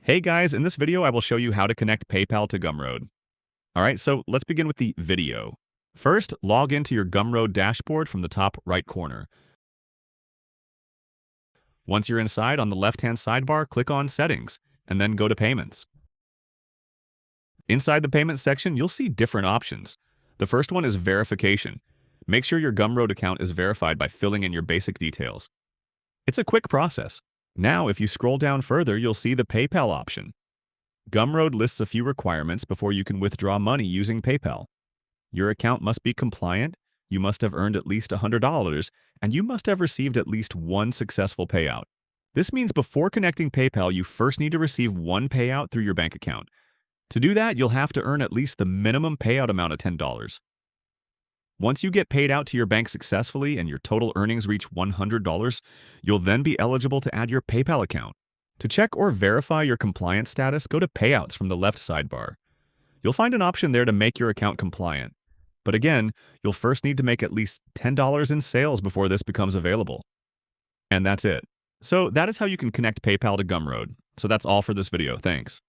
Hey guys, in this video I will show you how to connect PayPal to Gumroad. Alright, so let's begin with the video. First, log into your Gumroad dashboard from the top right corner. Once you're inside, on the left-hand sidebar, click on Settings, and then go to Payments. Inside the Payments section, you'll see different options. The first one is Verification. Make sure your Gumroad account is verified by filling in your basic details. It's a quick process. Now, if you scroll down further, you'll see the PayPal option. Gumroad lists a few requirements before you can withdraw money using PayPal. Your account must be compliant, you must have earned at least $100, and you must have received at least one successful payout. This means before connecting PayPal, you first need to receive one payout through your bank account. To do that, you'll have to earn at least the minimum payout amount of $10. Once you get paid out to your bank successfully and your total earnings reach $100, you'll then be eligible to add your PayPal account. To check or verify your compliance status, go to Payouts from the left sidebar. You'll find an option there to make your account compliant. But again, you'll first need to make at least $10 in sales before this becomes available. And that's it. So that is how you can connect PayPal to Gumroad. So that's all for this video. Thanks.